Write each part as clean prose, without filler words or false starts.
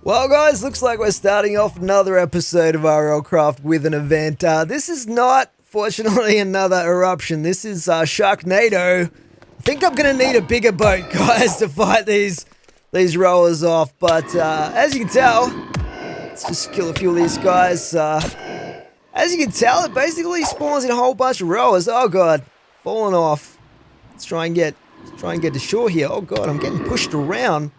Well guys, looks like we're starting off another episode of RLCraft with an event. This is not, fortunately, another eruption. This is Sharknado. I think I'm going to need a bigger boat, guys, to fight these rowers off. But as you can tell, let's just kill a few of these guys. As you can tell, it basically spawns in a whole bunch of rowers. Oh god, falling off. Let's try and get to shore here. Oh god, I'm getting pushed around.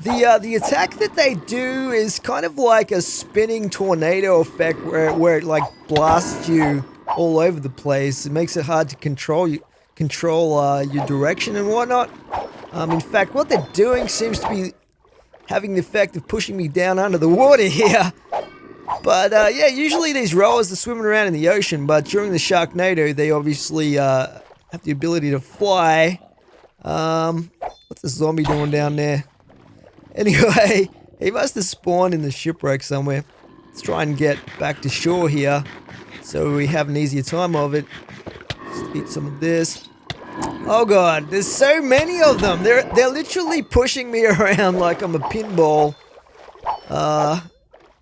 The attack that they do is kind of like a spinning tornado effect where it like blasts you all over the place. It makes it hard to control your direction and whatnot. In fact, what they're doing seems to be having the effect of pushing me down under the water here. But yeah, usually these rowers are swimming around in the ocean, but during the Sharknado, they obviously have the ability to fly. What's the zombie doing down there? Anyway, he must have spawned in the shipwreck somewhere. Let's try and get back to shore here so we have an easier time of it. Just eat some of this. Oh god, there's so many of them. They're literally pushing me around like I'm a pinball.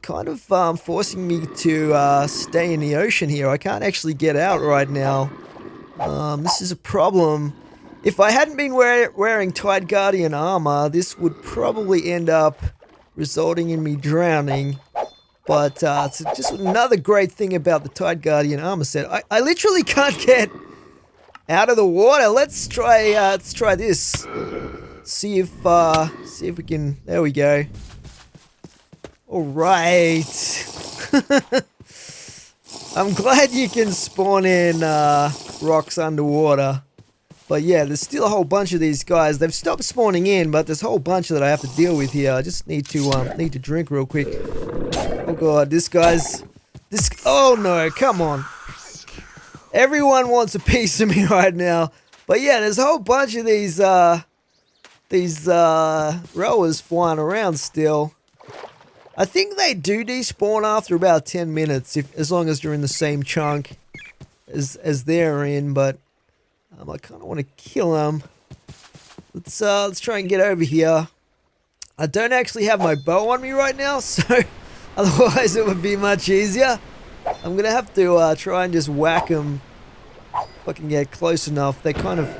Kind of forcing me to stay in the ocean here. I can't actually get out right now. This is a problem. If I hadn't been wearing Tide Guardian armor, this would probably end up resulting in me drowning. But it's just another great thing about the Tide Guardian armor set. I literally can't get out of the water. Let's try this. See if we can. There we go. All right. I'm glad you can spawn in rocks underwater. But yeah, there's still a whole bunch of these guys. They've stopped spawning in, but there's a whole bunch that I have to deal with here. I just need to drink real quick. Oh god, oh no, come on. Everyone wants a piece of me right now. But yeah, there's a whole bunch of these rowers flying around still. I think they do despawn after about 10 minutes, as long as you're in the same chunk as they're in, but I kind of want to kill them. Let's try and get over here. I don't actually have my bow on me right now, so otherwise it would be much easier. I'm gonna have to try and just whack them if I can get close enough. They kind of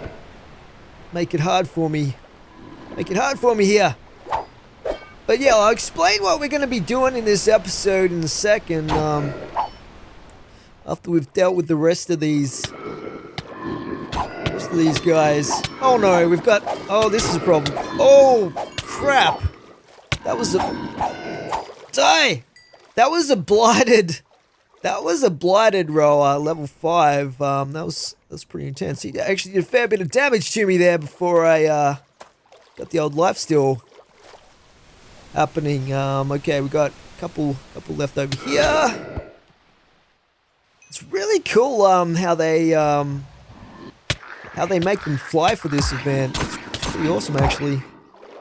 make it hard for me. Make it hard for me here. But yeah, I'll explain what we're gonna be doing in this episode in a second. After we've dealt with the rest of these guys. Oh no, we've got... Oh, this is a problem. Oh, crap. That was a... Die! That was a blighted rower, level 5. That was pretty intense. He actually did a fair bit of damage to me there before I got the old lifesteal happening. Okay, we got a couple left over here. It's really cool how they make them fly for this event. It's pretty awesome, actually.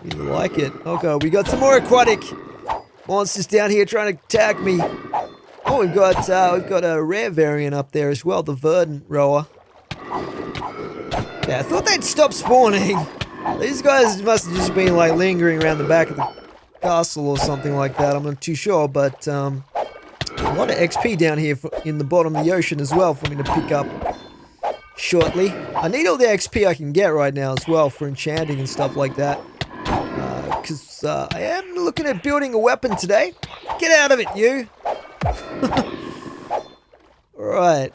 Really like it. Okay, we got some more aquatic monsters down here trying to attack me. Oh, we've got a rare variant up there as well, the verdant rower. Yeah, I thought they'd stop spawning. These guys must have just been like lingering around the back of the castle or something like that. I'm not too sure, but a lot of XP down here in the bottom of the ocean as well for me to pick up shortly. I need all the XP I can get right now as well for enchanting and stuff like that. Because I am looking at building a weapon today. Get out of it, you! Alright.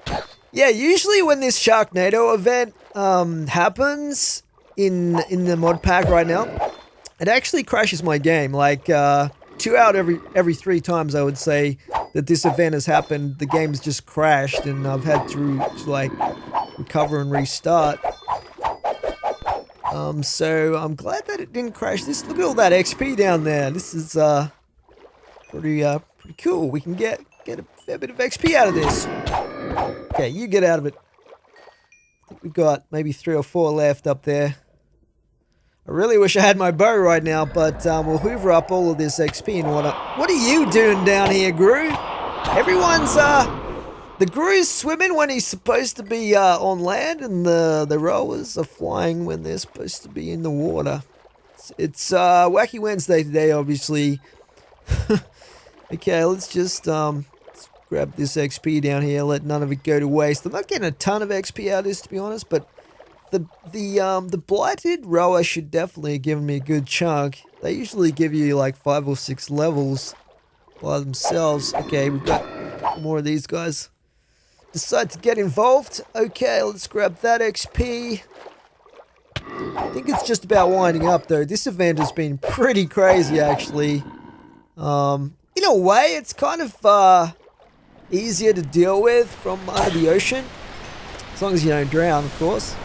Yeah, usually when this Sharknado event happens in the mod pack right now, it actually crashes my game. Like 2 out every 3 times I would say that this event has happened, the game's just crashed and I've had to like recover and restart. So I'm glad that it didn't crash. Look at all that XP down there. This is pretty cool. We can get a fair bit of XP out of this. Okay, you get out of it. I think we've got maybe 3 or 4 left up there. I really wish I had my bow right now, but we'll hoover up all of this XP and whatnot. What are you doing down here, Gru? Everyone's the Gru's swimming when he's supposed to be on land, and the rowers are flying when they're supposed to be in the water. It's Wacky Wednesday today, obviously. Okay, let's just let's grab this XP down here, let none of it go to waste. I'm not getting a ton of XP out of this, to be honest, but the blighted rower should definitely have given me a good chunk. They usually give you like 5 or 6 levels by themselves. Okay, we've got more of these guys. Decide to get involved. Okay, let's grab that XP. I think it's just about winding up though. This event has been pretty crazy actually. In a way, it's kind of easier to deal with from under the ocean. As long as you don't drown, of course.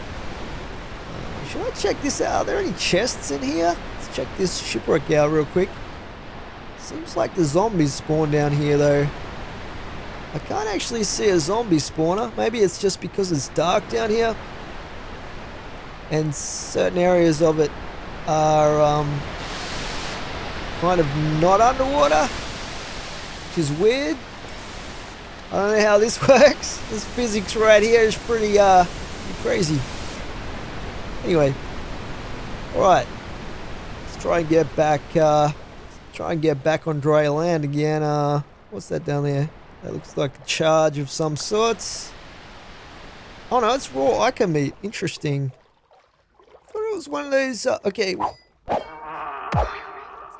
Should I check this out? Are there any chests in here? Let's check this shipwreck out real quick. Seems like the zombies spawn down here though. I can't actually see a zombie spawner. Maybe it's just because it's dark down here. And certain areas of it are kind of not underwater, which is weird. I don't know how this works. This physics right here is pretty crazy. Anyway, all right, let's try and get back on dry land again. What's that down there? That looks like a charge of some sorts. Oh no, it's raw ica meat. Interesting. I thought it was one of those. Okay,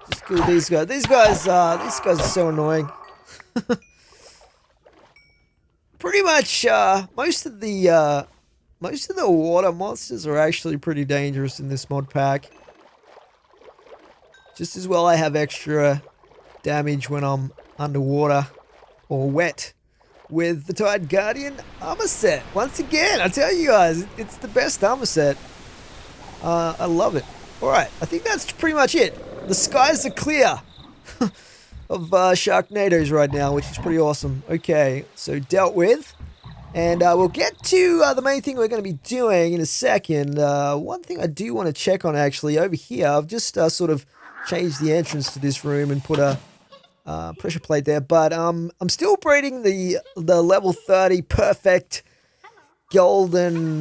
just kill these guys. These guys are so annoying. Pretty much, most of the water monsters are actually pretty dangerous in this mod pack. Just as well I have extra damage when I'm underwater or wet with the Tide Guardian armor set. Once again, I tell you guys, it's the best armor set. I love it. Alright, I think that's pretty much it. The skies are clear of Sharknadoes right now, which is pretty awesome. Okay, so dealt with. And we'll get to the main thing we're going to be doing in a second. One thing I do want to check on actually over here, I've just sort of changed the entrance to this room and put a pressure plate there. But I'm still breeding the level 30 perfect golden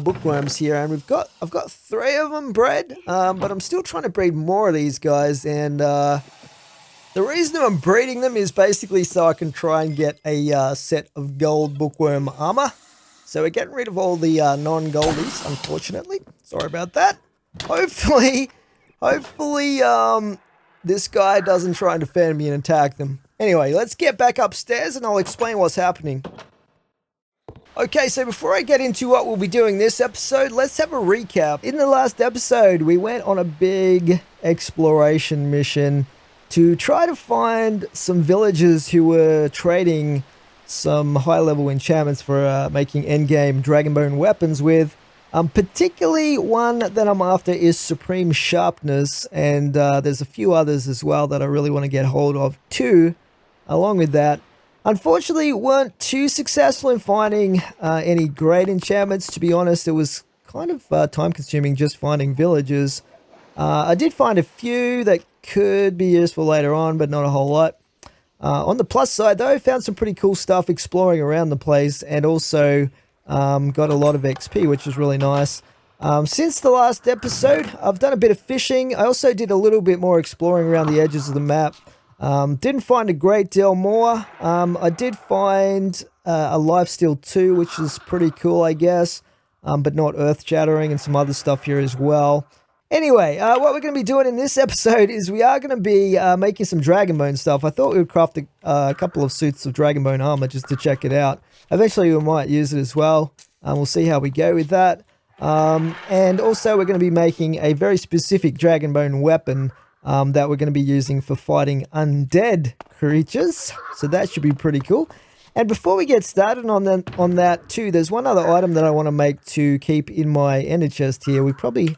bookworms here, and I've got 3 of them bred. But I'm still trying to breed more of these guys, and the reason I'm breeding them is basically so I can try and get a set of gold bookworm armor. So we're getting rid of all the non-goldies, unfortunately. Sorry about that. Hopefully, this guy doesn't try and defend me and attack them. Anyway, let's get back upstairs and I'll explain what's happening. Okay, so before I get into what we'll be doing this episode, let's have a recap. In the last episode, we went on a big exploration mission to try to find some villagers who were trading some high-level enchantments for making endgame dragonbone weapons with. Particularly one that I'm after is Supreme Sharpness, and there's a few others as well that I really want to get hold of too, along with that. Unfortunately, weren't too successful in finding any great enchantments. To be honest, it was kind of time-consuming just finding villagers. I did find a few that could be useful later on, but not a whole lot. On the plus side, though, found some pretty cool stuff exploring around the place, and also got a lot of XP, which was really nice. Since the last episode, I've done a bit of fishing. I also did a little bit more exploring around the edges of the map. Didn't find a great deal more. I did find a lifesteal 2, which is pretty cool, I guess, but not earth-shattering, and some other stuff here as well. Anyway, what we're going to be doing in this episode is we are going to be making some dragonbone stuff. I thought we would craft a couple of suits of dragonbone armor just to check it out. Eventually we might use it as well. We'll see how we go with that. And also we're going to be making a very specific dragonbone weapon that we're going to be using for fighting undead creatures. So that should be pretty cool. And before we get started on that too, there's one other item that I want to make to keep in my ender chest here. We probably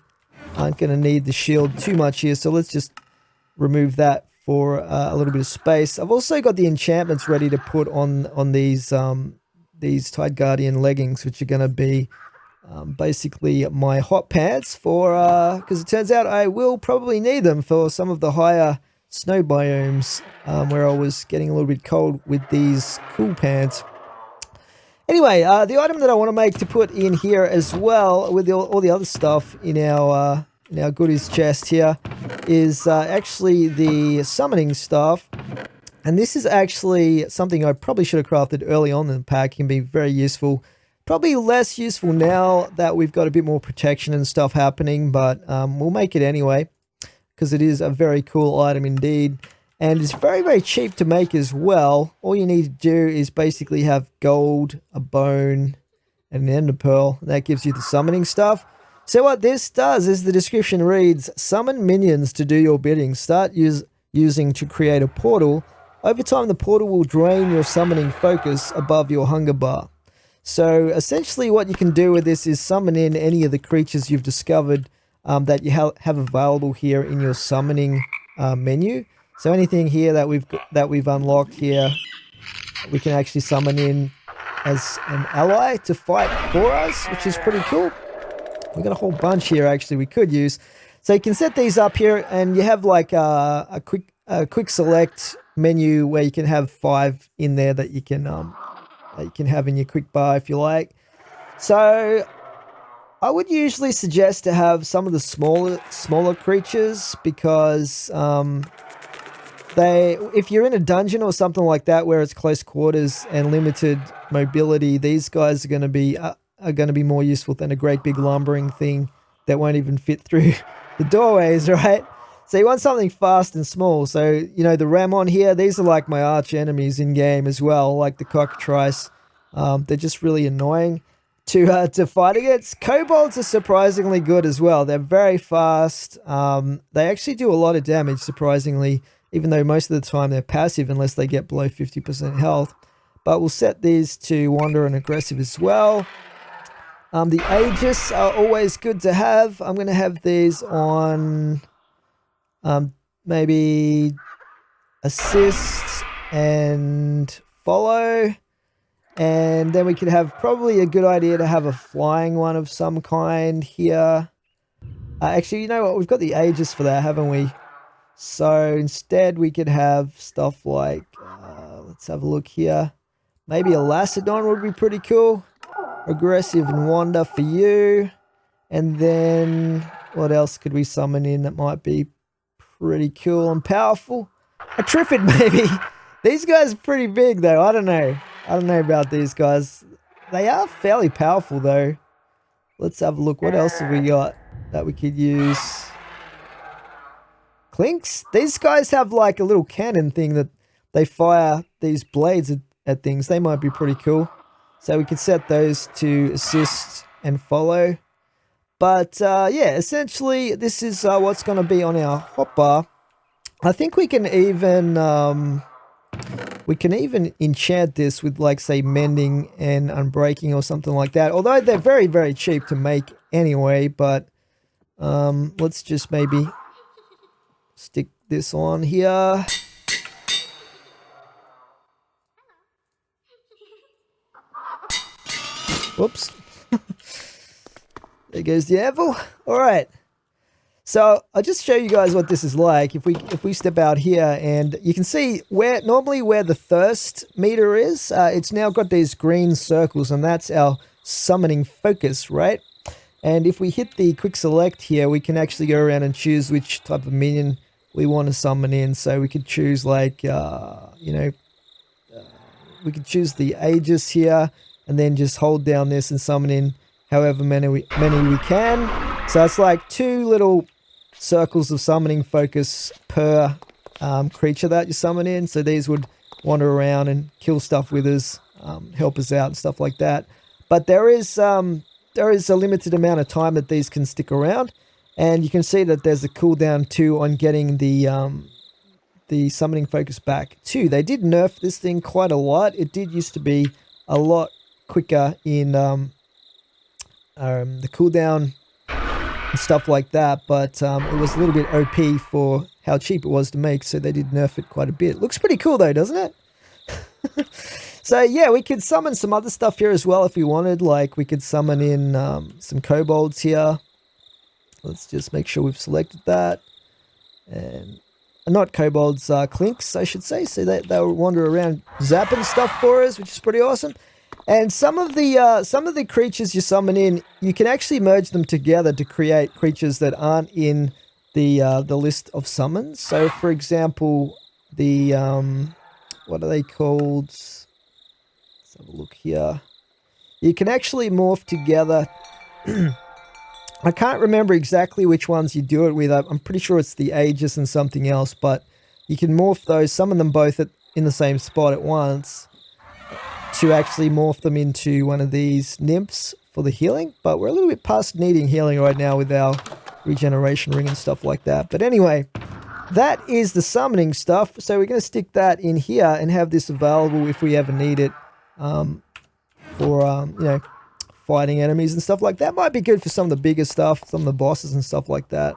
aren't going to need the shield too much here, so let's just remove that for a little bit of space. I've also got the enchantments ready to put on these Tide Guardian leggings, which are going to be basically my hot pants for because it turns out I will probably need them for some of the higher snow biomes where I was getting a little bit cold with these cool pants. Anyway, the item that I want to make to put in here as well with all the other stuff in our in our goodies chest here is actually the summoning staff. And this is actually something I probably should have crafted early on in the pack. It can be very useful. Probably less useful now that we've got a bit more protection and stuff happening, but we'll make it anyway because it is a very cool item indeed. And it's very, very cheap to make as well. All you need to do is basically have gold, a bone, and an ender pearl. And that gives you the summoning stuff. So what this does is the description reads, summon minions to do your bidding. Start using to create a portal. Over time, the portal will drain your summoning focus above your hunger bar. So essentially what you can do with this is summon in any of the creatures you've discovered that you have available here in your summoning menu. So anything here that we've unlocked here, we can actually summon in as an ally to fight for us, which is pretty cool. We've got a whole bunch here actually we could use. So you can set these up here, and you have like a quick select menu where you can have 5 in there that you can have in your quick bar if you like. So I would usually suggest to have some of the smaller creatures because if you're in a dungeon or something like that where it's close quarters and limited mobility, these guys are going to be more useful than a great big lumbering thing that won't even fit through the doorways, right? So you want something fast and small. So, you know, the Ramon here, these are like my arch enemies in game as well, like the cockatrice. They're just really annoying to fight against. Kobolds are surprisingly good as well. They're very fast. They actually do a lot of damage, surprisingly, even though most of the time they're passive unless they get below 50% health. But we'll set these to wander and aggressive as well. The Aegis are always good to have. I'm going to have these on maybe assist and follow. And then we could have probably a good idea to have a flying one of some kind here. Actually, you know what? We've got the Aegis for that, haven't we? So instead we could have stuff like, let's have a look here. Maybe a Lacedon would be pretty cool. Aggressive and wander for you. And then what else could we summon in that might be pretty cool and powerful? A Triffid maybe. These guys are pretty big though. I don't know about these guys. They are fairly powerful though. Let's have a look. What else have we got that we could use? Clinks? These guys have like a little cannon thing that they fire these blades at things. They might be pretty cool. So we could set those to assist and follow. But yeah, essentially this is what's going to be on our hotbar. I think we can even enchant this with like say mending and unbreaking or something like that. Although they're very, very cheap to make anyway. But let's just maybe stick this on here. Whoops. There goes the anvil. All right. So I'll just show you guys what this is like. If we step out here, and you can see where the thirst meter is. It's now got these green circles, and that's our summoning focus, right? And if we hit the quick select here, we can actually go around and choose which type of minion we want to summon in. So we could choose like, we could choose the Aegis here, and then just hold down this and summon in however many we can. So it's like 2 little circles of summoning focus per creature that you summon in. So these would wander around and kill stuff with us, help us out and stuff like that. But there is a limited amount of time that these can stick around. And you can see that there's a cooldown too on getting the summoning focus back too. They did nerf this thing quite a lot. It did used to be a lot quicker in the cooldown and stuff like that, but it was a little bit OP for how cheap it was to make, so they did nerf it quite a bit. Looks pretty cool though, doesn't it? So yeah, we could summon some other stuff here as well if we wanted. Like we could summon in some kobolds here. Let's just make sure we've selected that. And not kobolds, clinks I should say, so they'll wander around zapping stuff for us, which is pretty awesome. And some of the creatures you summon in, you can actually merge them together to create creatures that aren't in the list of summons. So, for example, the what are they called? Let's have a look here. You can actually morph together. I can't remember exactly which ones you do it with. I'm pretty sure it's the Aegis and something else, but you can morph those, summon them both in the same spot at once, to actually morph them into one of these nymphs for the healing. But we're a little bit past needing healing right now with our regeneration ring and stuff like that. But anyway, that is the summoning stuff. So we're going to stick that in here and have this available if we ever need it for, you know, fighting enemies and stuff like that. Might be good for some of the bigger stuff, some of the bosses and stuff like that.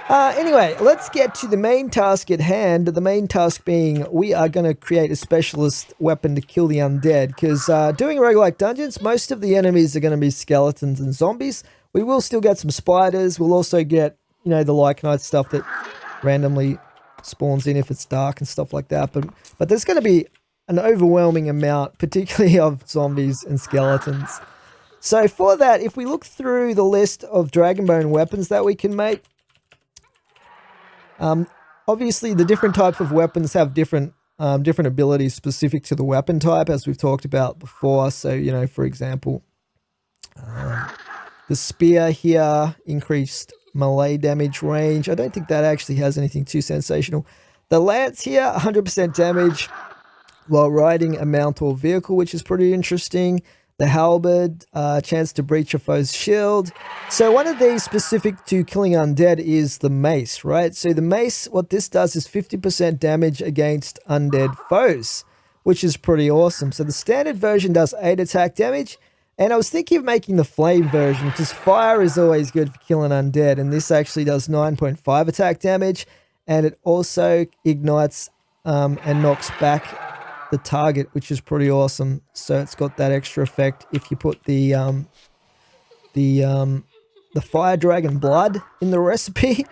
Anyway, let's get to the main task at hand. The main task being we are going to create a specialist weapon to kill the undead. Because doing roguelike dungeons, most of the enemies are going to be skeletons and zombies. We will still get some spiders. We'll also get, you know, the Lycanite stuff that randomly spawns in if it's dark and stuff like that. But there's going to be an overwhelming amount, particularly of zombies and skeletons. So for that, if we look through the list of Dragonbone weapons that we can make, obviously the different types of weapons have different abilities specific to the weapon type, as we've talked about before. So, you know, for example, the spear here, increased melee damage range. I don't think that actually has anything too sensational. The lance here, 100% damage while riding a mount or vehicle, which is pretty interesting. The halberd, chance to breach a foe's shield. So one of these specific to killing undead is the mace, right? So the mace, what this does is 50% damage against undead foes, which is pretty awesome. So the standard version does 8 attack damage. And I was thinking of making the flame version, because fire is always good for killing undead. And this actually does 9.5 attack damage. And it also ignites and knocks back the target, which is pretty awesome. So it's got that extra effect if you put the fire dragon blood in the recipe.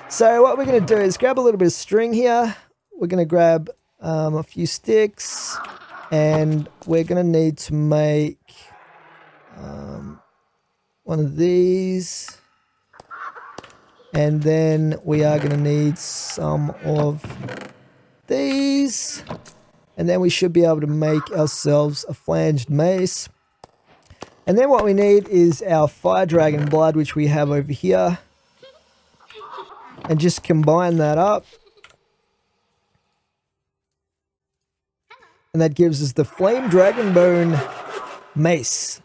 So what we're going to do is grab a little bit of string here. We're going to grab a few sticks, and we're going to need to make one of these, and then we are going to need some of these. And then we should be able to make ourselves a flanged mace. And then what we need is our fire dragon blood, which we have over here. And just combine that up. And that gives us the flame dragonbone mace.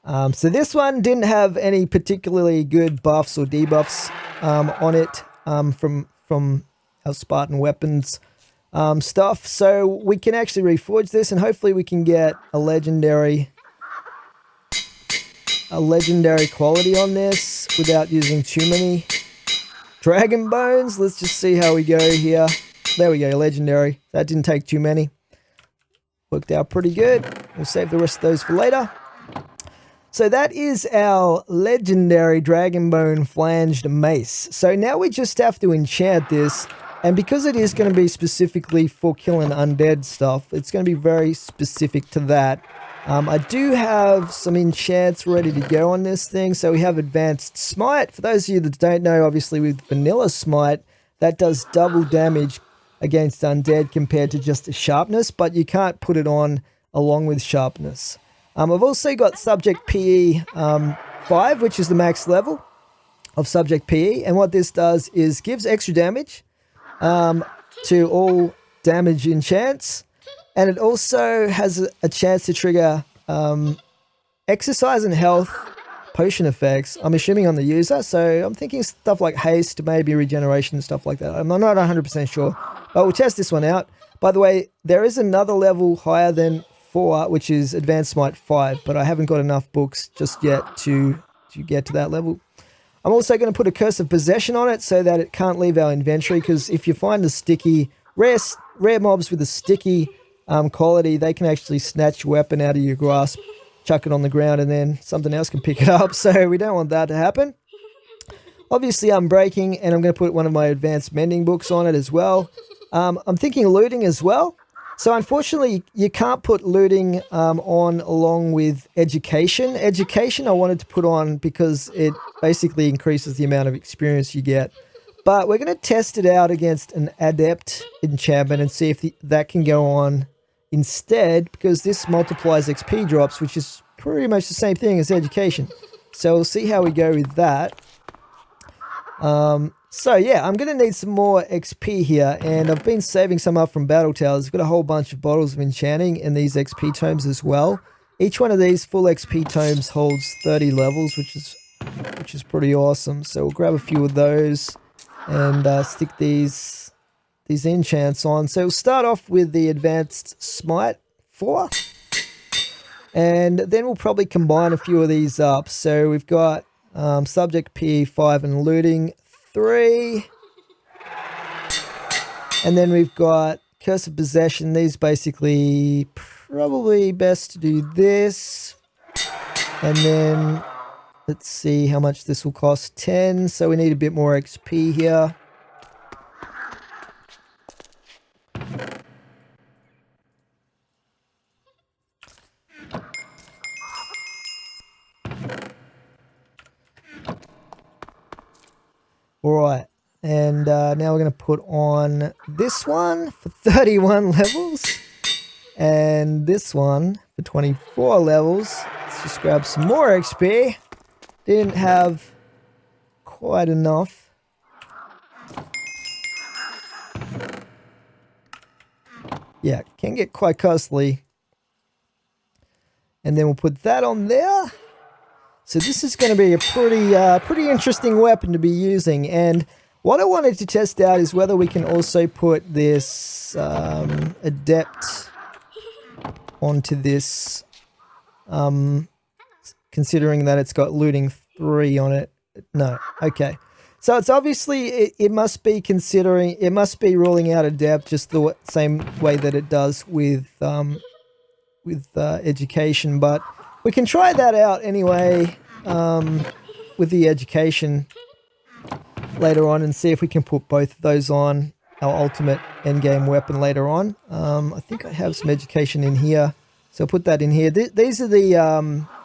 So this one didn't have any particularly good buffs or debuffs on it from our Spartan weapons stuff, so we can actually reforge this, and hopefully we can get a legendary quality on this without using too many dragon bones. Let's just see how we go here. There we go, legendary. That didn't take too many. Worked out pretty good. We'll save the rest of those for later. So that is our legendary dragonbone flanged mace. So now we just have to enchant this. And because it is going to be specifically for killing undead stuff, it's going to be very specific to that. I do have some enchants ready to go on this thing. So we have Advanced Smite. For those of you that don't know, obviously with Vanilla Smite, that does double damage against undead compared to just a Sharpness, but you can't put it on along with Sharpness. I've also got Subject PE 5, which is the max level of Subject PE. And what this does is gives extra damage to all damage enchants, and it also has a chance to trigger exercise and health potion effects, I'm assuming on the user. So I'm thinking stuff like haste, maybe regeneration and stuff like that. I'm not 100% sure, but we'll test this one out. By the way, there is another level higher than 4, which is Advanced Smite 5, but I haven't got enough books just yet to get to that level. I'm also going to put a Curse of Possession on it so that it can't leave our inventory, because if you find a sticky, rare mobs with a sticky quality, they can actually snatch your weapon out of your grasp, chuck it on the ground, and then something else can pick it up. So we don't want that to happen. Obviously, I'm and I'm going to put one of my Advanced Mending books on it as well. I'm thinking looting as well. So unfortunately, you can't put looting on along with education. Education I wanted to put on because it basically increases the amount of experience you get. But we're going to test it out against an adept enchantment and see if that can go on instead, because this multiplies XP drops, which is pretty much the same thing as education. So we'll see how we go with that. So yeah, I'm going to need some more XP here, and I've been saving some up from Battle Towers. I've got a whole bunch of bottles of enchanting and these XP tomes as well. Each one of these full XP tomes holds 30 levels, which is pretty awesome. So we'll grab a few of those and stick these enchants on. So we'll start off with the Advanced Smite 4. And then we'll probably combine a few of these up. So we've got Subject P5 and Looting 3. And then we've got Curse of Possession. These basically probably best to do this. And then let's see how much this will cost. 10. So we need a bit more XP here. Alright, and now we're going to put on this one for 31 levels, and this one for 24 levels. Let's just grab some more XP. Didn't have quite enough. Yeah, can get quite costly. And then we'll put that on there. So this is going to be a pretty interesting weapon to be using. And what I wanted to test out is whether we can also put this Adept onto this, considering that it's got Looting 3 on it. No, okay. So it's obviously, it must be ruling out Adept just the same way that it does with education, but we can try that out anyway with the education later on and see if we can put both of those on our ultimate endgame weapon later on. I think I have some education in here, so I'll put that in here. These are the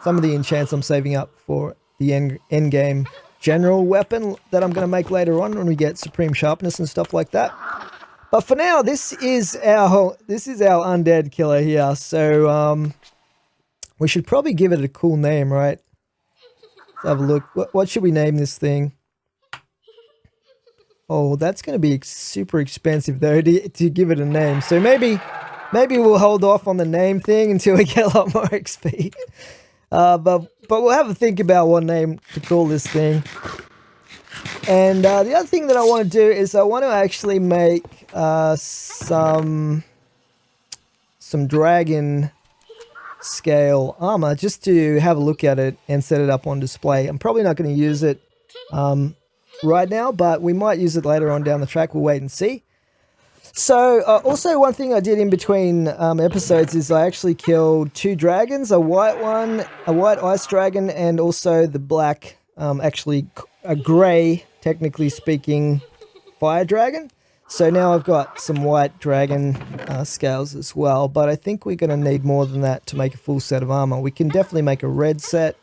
some of the enchants I'm saving up for the endgame general weapon that I'm going to make later on when we get supreme sharpness and stuff like that. But for now, this is our undead killer here. So we should probably give it a cool name, right? Let's have a look. What should we name this thing? Oh, that's going to be super expensive though to give it a name. So maybe we'll hold off on the name thing until we get a lot more XP. But we'll have a think about what name to call this thing. And the other thing that I want to do is I want to actually make some dragon scale armor just to have a look at it and set it up on display. I'm probably not going to use it right now, but we might use it later on down the track. We'll wait and see. So also one thing I did in between episodes is I actually killed 2 dragons, a white ice dragon, and also the black, actually a grey, technically speaking, fire dragon. So now I've got some white dragon scales as well, but I think we're going to need more than that to make a full set of armor. We can definitely make a red set,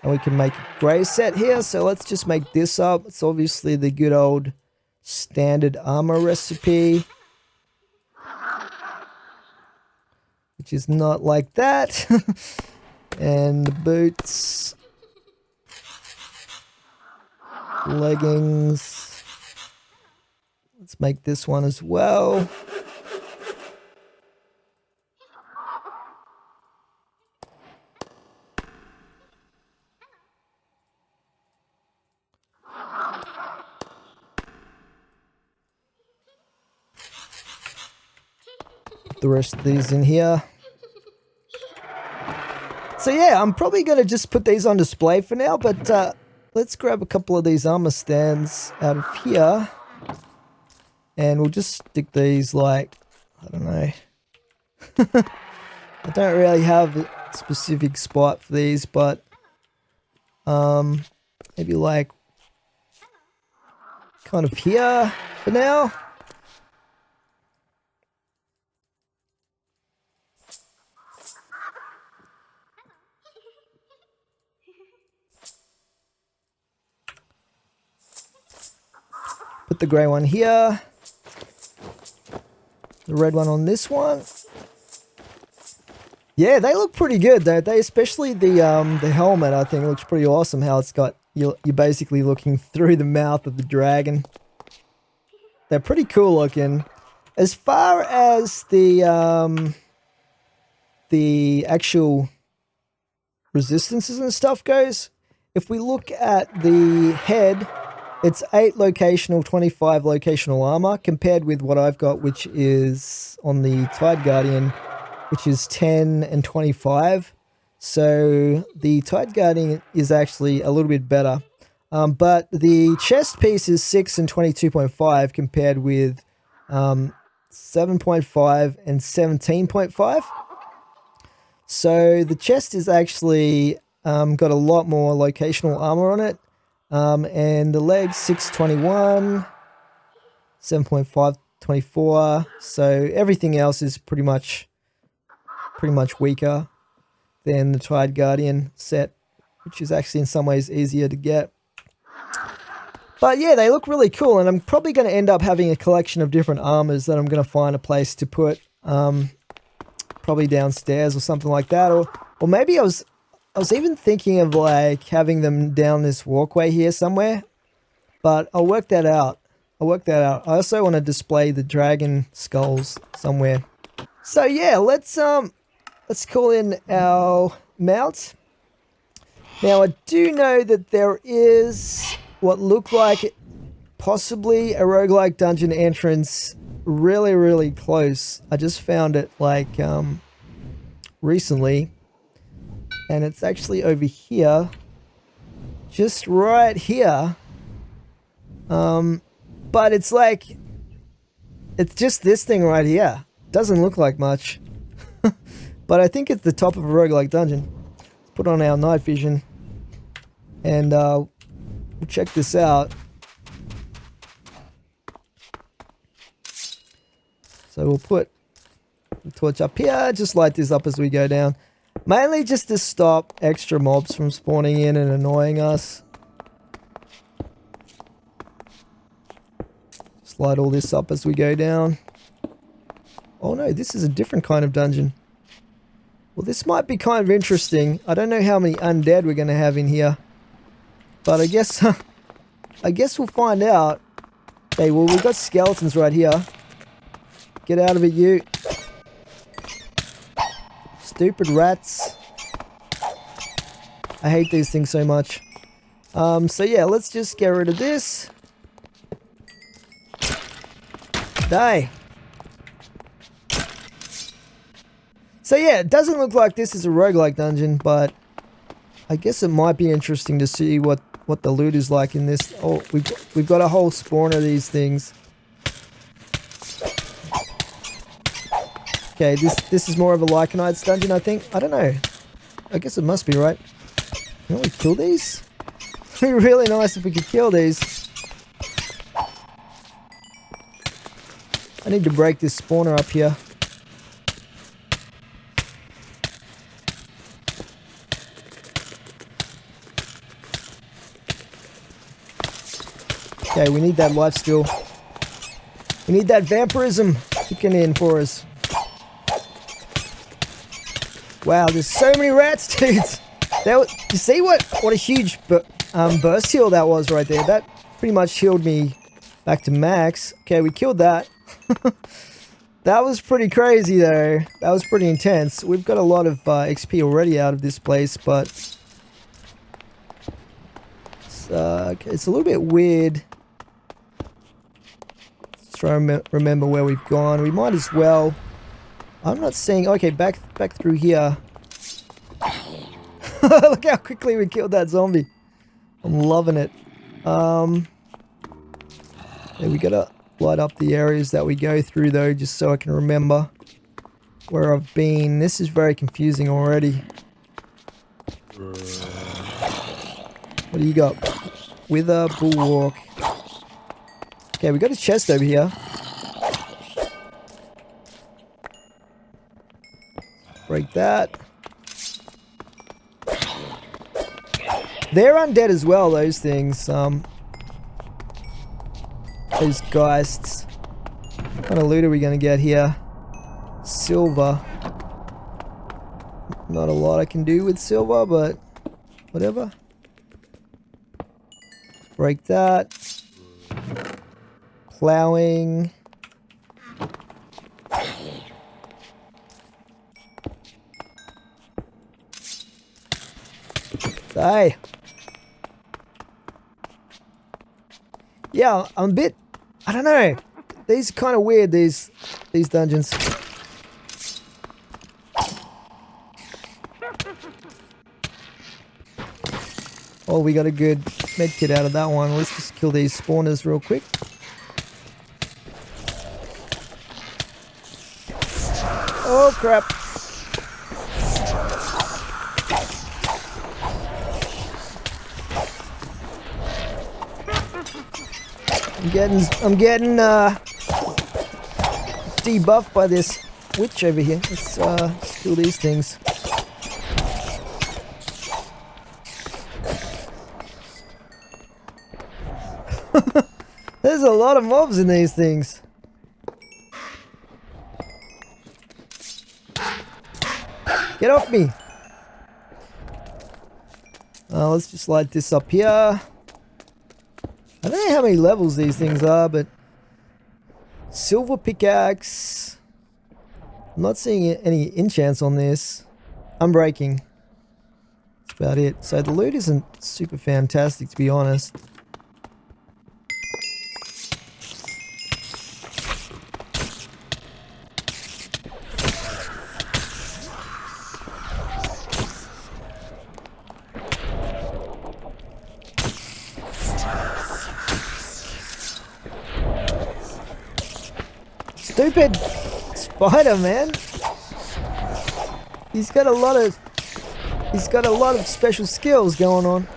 and we can make a grey set here, so let's just make this up. It's obviously the good old standard armor recipe, which is not like that. And the boots, leggings. Let's make this one as well. Put the rest of these in here. So yeah, I'm probably going to just put these on display for now, but let's grab a couple of these armor stands out of here. And we'll just stick these like, I don't know. I don't really have a specific spot for these, but maybe like kind of here for now. Put the grey one here. The red one on this one. Yeah, they look pretty good, don't they? Especially the helmet, I think, looks pretty awesome. How it's got, you're basically looking through the mouth of the dragon. They're pretty cool looking. As far as the actual resistances and stuff goes, if we look at the head, it's 8 locational, 25 locational armor, compared with what I've got, which is on the Tide Guardian, which is 10 and 25. So the Tide Guardian is actually a little bit better. But the chest piece is 6 and 22.5 compared with 7.5 and 17.5. So the chest is actually got a lot more locational armor on it. And the legs 621, 7.5, 24. So everything else is pretty much weaker than the Tide Guardian set, which is actually in some ways easier to get. But yeah, they look really cool, and I'm probably going to end up having a collection of different armors that I'm going to find a place to put, probably downstairs or something like that, or maybe I was even thinking of like having them down this walkway here somewhere, but I'll work that out. I also want to display the dragon skulls somewhere. So yeah, let's call in our mount. Now I do know that there is what looked like possibly a roguelike dungeon entrance really, really close. I just found it like recently, and it's actually over here, just right here. But it's like, it's just this thing right here. Doesn't look like much. But I think it's the top of a roguelike dungeon. Let's put on our night vision and we'll check this out. So we'll put the torch up here, just light this up as we go down. Mainly just to stop extra mobs from spawning in and annoying us. Just light all this up as we go down. Oh no, this is a different kind of dungeon. Well, this might be kind of interesting. I don't know how many undead we're going to have in here, but I guess we'll find out. Okay, well, we've got skeletons right here. Get out of it, you. Stupid rats. I hate these things so much. So yeah, let's just get rid of this. Die. So yeah, it doesn't look like this is a roguelike dungeon, but I guess it might be interesting to see what the loot is like in this. Oh, we've got a whole spawn of these things. Okay, this is more of a Lycanites dungeon, I think. I don't know. I guess it must be, right? Can we kill these? It'd be really nice if we could kill these. I need to break this spawner up here. Okay, we need that life steal. We need that vampirism kicking in for us. Wow, there's so many rats, dudes. You see what a huge burst heal that was right there. That pretty much healed me back to max. Okay, we killed that. That was pretty crazy though. That was pretty intense. We've got a lot of XP already out of this place, but it's a little bit weird. Let's try and remember where we've gone. We might as well. I'm not seeing. Okay, back through here. Look how quickly we killed that zombie. I'm loving it. Yeah, we gotta light up the areas that we go through though, just so I can remember where I've been. This is very confusing already. What do you got? Wither, bulwark. Okay, we got a chest over here. Break that. They're undead as well, those things. They're those geists. What kind of loot are we going to get here? Silver. Not a lot I can do with silver, but whatever. Break that. Plowing. Hey. Yeah, I'm a bit, I don't know. These are kind of weird, these dungeons. Oh, we got a good medkit out of that one. Let's just kill these spawners real quick. Oh, crap. I'm getting debuffed by this witch over here. Let's kill these things. There's a lot of mobs in these things. Get off me. Let's just light this up here. I don't know how many levels these things are, but silver pickaxe. I'm not seeing any enchants on this. Unbreaking. That's about it. So the loot isn't super fantastic, to be honest. Stupid spider, man. He's got a lot of special skills going on.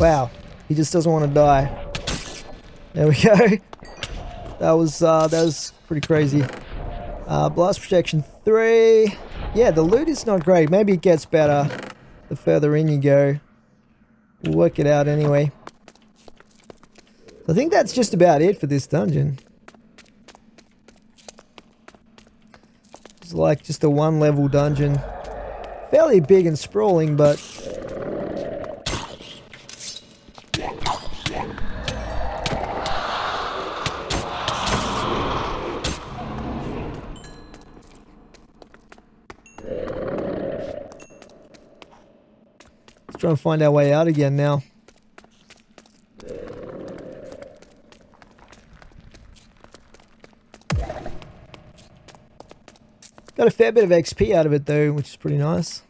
Wow, he just doesn't want to die. There we go. That was pretty crazy. Blast protection 3. Yeah, the loot is not great. Maybe it gets better the further in you go. We'll work it out anyway. I think that's just about it for this dungeon. It's like just a one level dungeon. Fairly big and sprawling, but let's try and find our way out again now. Got a fair bit of XP out of it though, which is pretty nice.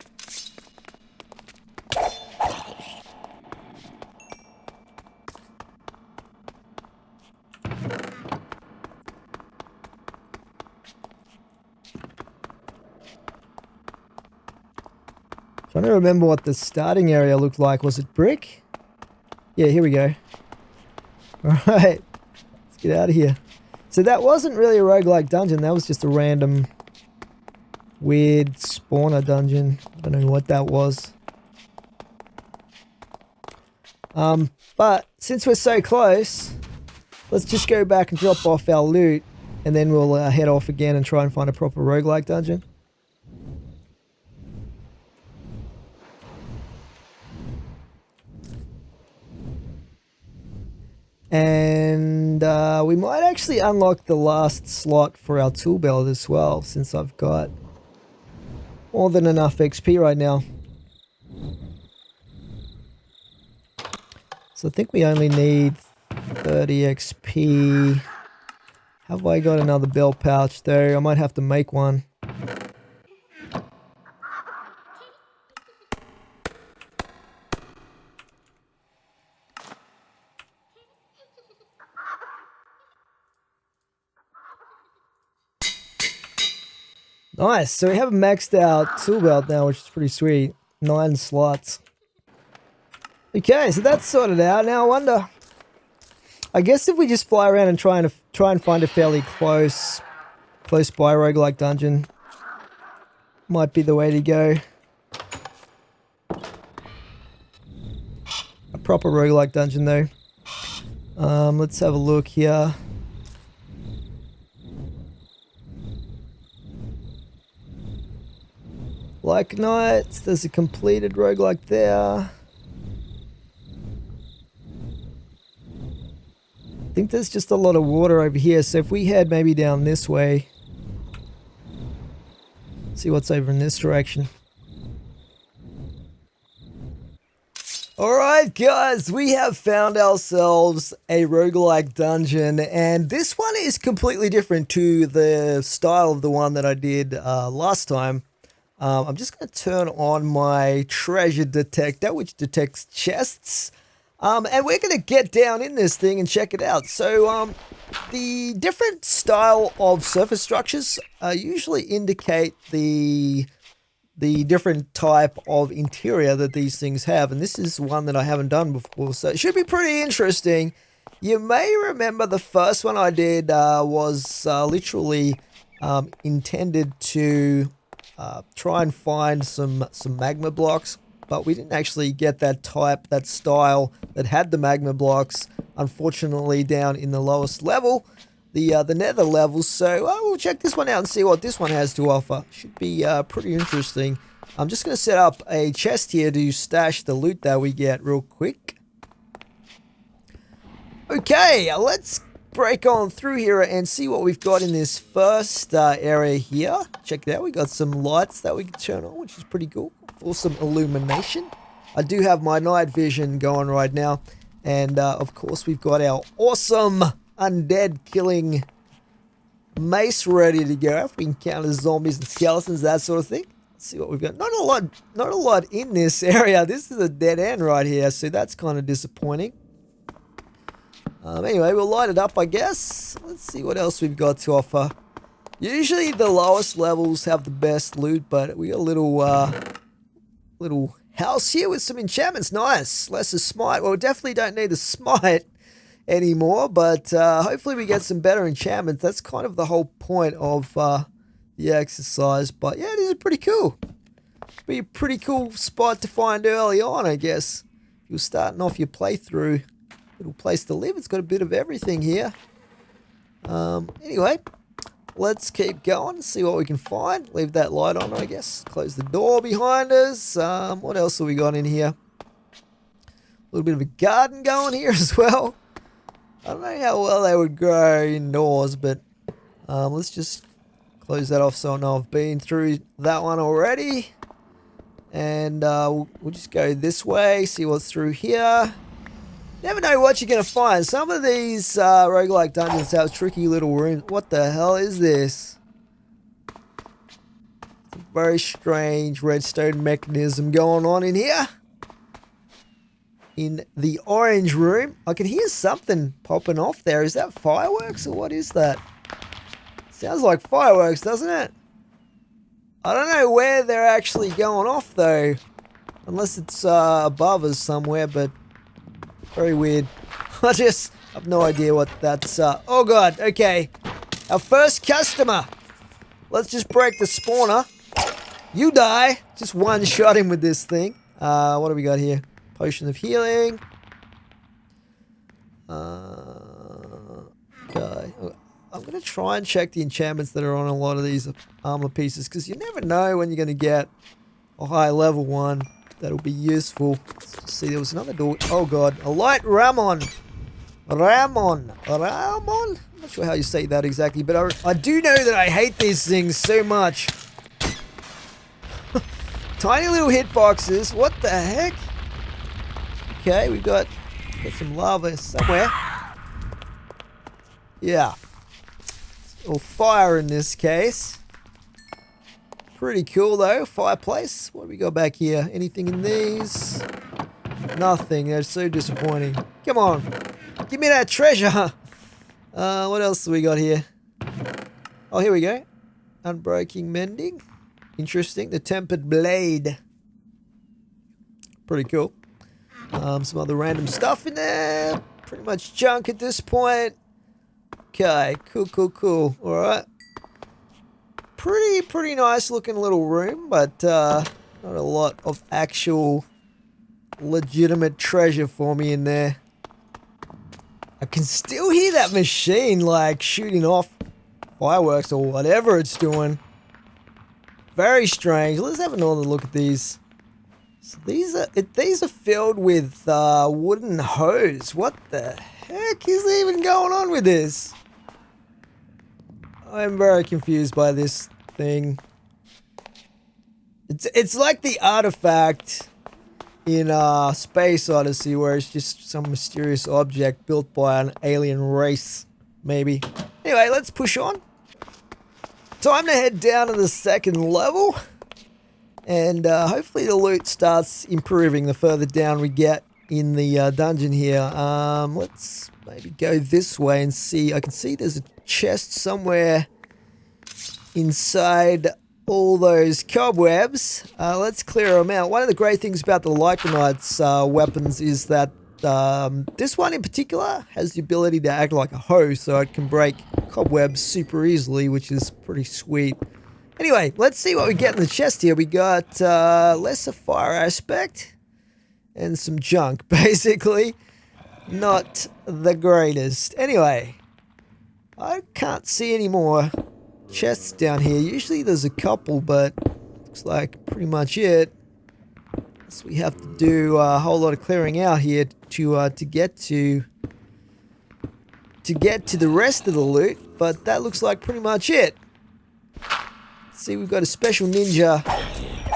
Trying to remember what the starting area looked like. Was it brick? Yeah, here we go. Alright, let's get out of here. So that wasn't really a roguelike dungeon, that was just a random weird spawner dungeon. I don't know what that was. But since we're so close, let's just go back and drop off our loot, and then we'll head off again and try and find a proper roguelike dungeon. And we might actually unlock the last slot for our tool belt as well, since I've got more than enough XP right now. So I think we only need 30 XP. Have I got another belt pouch though? I might have to make one. Nice, so we have a maxed out tool belt now, which is pretty sweet. 9 slots. Okay, so that's sorted out. Now I wonder, I guess if we just fly around and try and find a fairly close by roguelike dungeon, might be the way to go. A proper roguelike dungeon though. Let's have a look here. Like Knights, there's a completed roguelike there. I think there's just a lot of water over here, so if we head maybe down this way, see what's over in this direction. Alright guys, we have found ourselves a roguelike dungeon, and this one is completely different to the style of the one that I did last time. I'm just going to turn on my treasure detector, which detects chests. And we're going to get down in this thing and check it out. So, the different style of surface structures usually indicate the different type of interior that these things have. And this is one that I haven't done before, so it should be pretty interesting. You may remember the first one I did was literally intended to try and find some magma blocks, but we didn't actually get that type, that style that had the magma blocks, unfortunately, down in the lowest level, the nether levels. So we'll check this one out and see what this one has to offer. Should be pretty interesting. I'm just going to set up a chest here to stash the loot that we get real quick. Okay, let's break on through here and see what we've got in this first area here. Check it out. We got some lights that we can turn on, which is pretty cool for some illumination. I do have my night vision going right now, and of course we've got our awesome undead killing mace ready to go if we encounter zombies and skeletons, that sort of thing. Let's see what we've got. Not a lot in this area. This is a dead end right here, so that's kind of disappointing. Anyway, we'll light it up, I guess. Let's see what else we've got to offer. Usually the lowest levels have the best loot, but we got a little house here with some enchantments. Nice. Lesser smite. Well, we definitely don't need the smite anymore, but hopefully we get some better enchantments. That's kind of the whole point of the exercise. But yeah, it is pretty cool. Be a pretty cool spot to find early on, I guess. If you're starting off your playthrough. Little place to live. It's got a bit of everything here. Anyway, let's keep going, see what we can find. Leave that light on, I guess. Close the door behind us. What else have we got in here? A little bit of a garden going here as well. I don't know how well they would grow indoors, but let's just close that off so I know I've been through that one already. And we'll just go this way, see what's through here. Never know what you're going to find. Some of these roguelike dungeons have tricky little rooms. What the hell is this? It's a very strange redstone mechanism going on in here. In the orange room. I can hear something popping off there. Is that fireworks or what is that? Sounds like fireworks, doesn't it? I don't know where they're actually going off though. Unless it's above us somewhere, but very weird. I just have no idea what that's... Oh god, okay. Our first customer. Let's just break the spawner. You die. Just one shot him with this thing. What do we got here? Potion of healing. Okay. I'm going to try and check the enchantments that are on a lot of these armor pieces, because you never know when you're going to get a high level one that'll be useful. Let's see, there was another door. Oh god, a light Ramon. Ramon. I'm not sure how you say that exactly, but I do know that I hate these things so much. Tiny little hitboxes. What the heck? Okay, we've got some lava somewhere. Yeah. Or fire in this case. Pretty cool though. Fireplace. What do we got back here? Anything in these? Nothing. That's so disappointing. Come on. Give me that treasure. What else do we got here? Oh, here we go. Unbreaking mending. Interesting. The tempered blade. Pretty cool. Some other random stuff in there. Pretty much junk at this point. Okay. Cool. Alright. pretty nice looking little room, but not a lot of actual legitimate treasure for me in there. I can still hear that machine like shooting off fireworks or whatever it's doing. Very strange. Let's have another look at these. So these are filled with wooden hose. What the heck is even going on with this? I'm very confused by this thing. It's like the artifact in Space Odyssey, where it's just some mysterious object built by an alien race, maybe. Anyway, let's push on. Time to head down to the second level, and hopefully the loot starts improving the further down we get in the dungeon here. Let's maybe go this way and see. I can see there's a chest somewhere inside all those cobwebs. Let's clear them out. One of the great things about the Lycanite's weapons is that this one in particular has the ability to act like a hose, so it can break cobwebs super easily, which is pretty sweet. Anyway, let's see what we get in the chest here. We got lesser fire aspect and some junk, basically. Not the greatest. Anyway, I can't see any more chests down here. Usually there's a couple, but looks like pretty much it. So we have to do a whole lot of clearing out here to get to the rest of the loot, but that looks like pretty much it. See, we've got a special ninja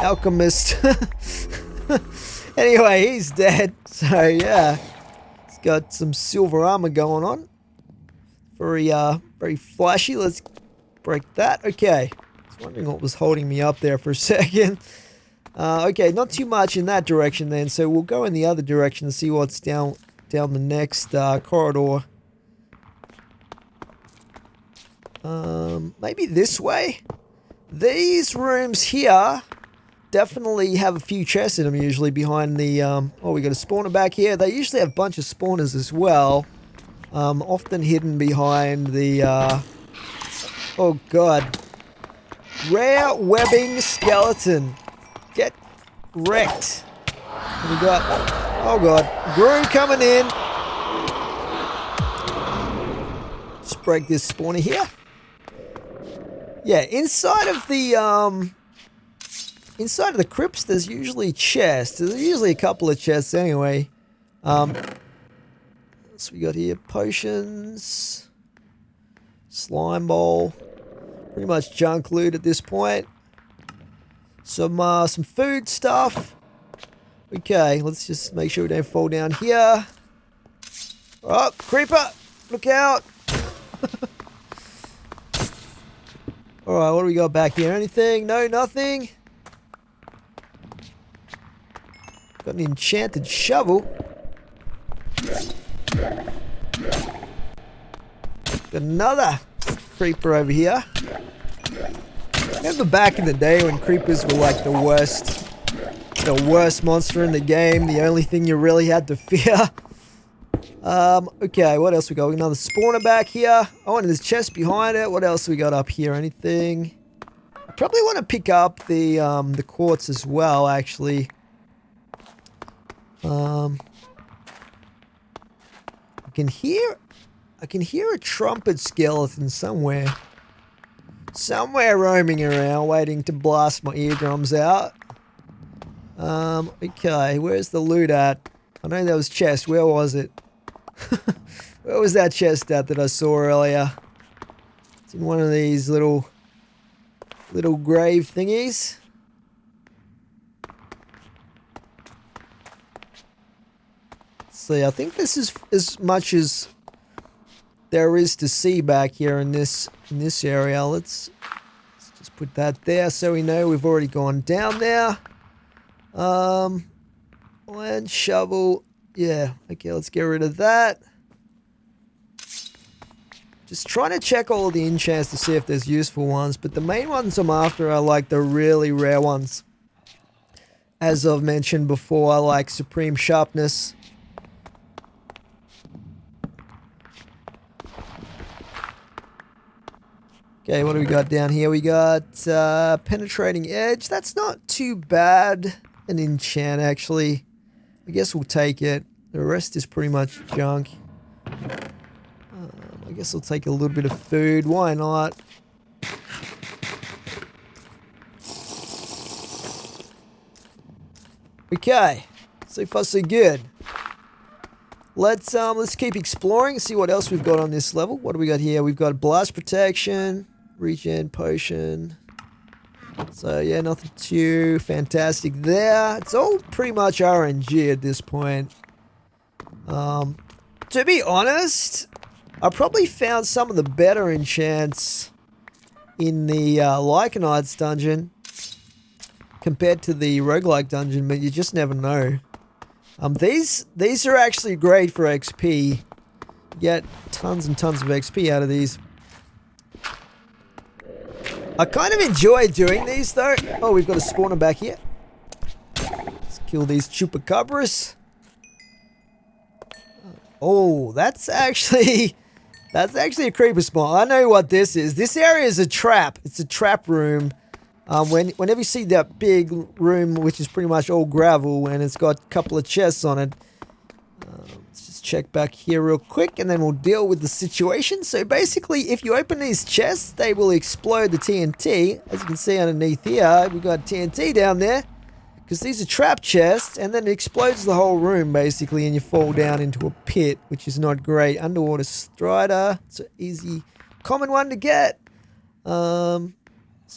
alchemist. Anyway, he's dead. So yeah, he's got some silver armor going on. Very flashy. Let's break that. Okay. I was wondering what was holding me up there for a second. Okay, not too much in that direction then, so we'll go in the other direction and see what's down the next corridor. Maybe this way? These rooms here definitely have a few chests in them, usually behind the, oh, we got a spawner back here. They usually have a bunch of spawners as well, often hidden behind the, oh god, rare webbing skeleton. Get wrecked. We got, oh god, Gru coming in. Let's break this spawner here. Yeah, inside of the crypts, there's usually chests. There's usually a couple of chests anyway. So we got here potions, slime bowl, pretty much junk loot at this point. Some food stuff. Okay, let's just make sure we don't fall down here. Oh, creeper! Look out! Alright, what do we got back here? Anything? No, nothing? Got an enchanted shovel. Got another creeper over here. Remember back in the day when creepers were like the worst monster in the game, the only thing you really had to fear. Okay, what else we got? Another spawner back here. Oh, and there's chest behind it. What else we got up here? Anything? I probably want to pick up the quartz as well, actually. I can hear a trumpet skeleton somewhere. Somewhere roaming around, waiting to blast my eardrums out. Okay, where's the loot at? I know there was chest. Where was it? Where was that chest at that I saw earlier? It's in one of these little grave thingies. Let's see, I think this is as much as there is to see back here in this area. Let's just put that there so we know we've already gone down there. Iron shovel. Yeah, okay, let's get rid of that. Just trying to check all of the enchants to see if there's useful ones, but the main ones I'm after are like the really rare ones. As I've mentioned before, I like supreme sharpness. Okay, what do we got down here? We got penetrating edge. That's not too bad. An enchant, actually. I guess we'll take it. The rest is pretty much junk. I guess I'll take a little bit of food. Why not? Okay, so far so good. Let's keep exploring and see what else we've got on this level. What do we got here? We've got blast protection, regen potion. So yeah, nothing too fantastic there. It's all pretty much RNG at this point. To be honest, I probably found some of the better enchants in the Lycanites dungeon compared to the Roguelike dungeon, but you just never know. These are actually great for XP. You get tons and tons of XP out of these. I kind of enjoy doing these though. Oh, we've got a spawner back here. Let's kill these chupacabras. Oh, that's actually a creeper spawn. I know what this is. This area is a trap. It's a trap room. Whenever you see that big room, which is pretty much all gravel, and it's got a couple of chests on it. Let's just check back here real quick, and then we'll deal with the situation. So basically, if you open these chests, they will explode the TNT. As you can see underneath here, we've got TNT down there. Because these are trap chests, and then it explodes the whole room, basically, and you fall down into a pit, which is not great. Underwater Strider. It's an easy, common one to get. So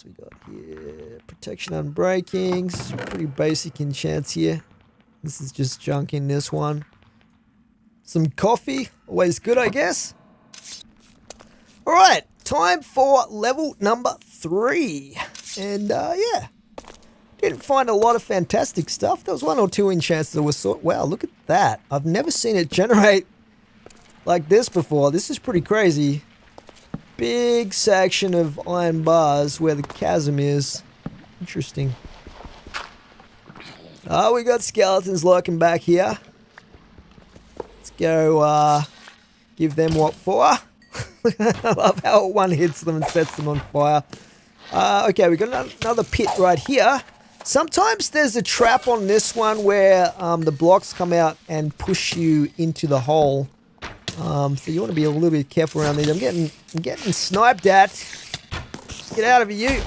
we got here, protection unbreaking, some pretty basic enchants here. This is just junk in this one. Some coffee, always good I guess. Alright, time for level number 3. And yeah, didn't find a lot of fantastic stuff. There was 1 or 2 enchants that were wow, look at that. I've never seen it generate like this before. This is pretty crazy. Big section of iron bars where the chasm is. Interesting. Oh, we got skeletons lurking back here. Let's go give them what for. I love how one hits them and sets them on fire. Okay, we got another pit right here. Sometimes there's a trap on this one where the blocks come out and push you into the hole. So you want to be a little bit careful around these. I'm getting sniped at. Get out of here, you.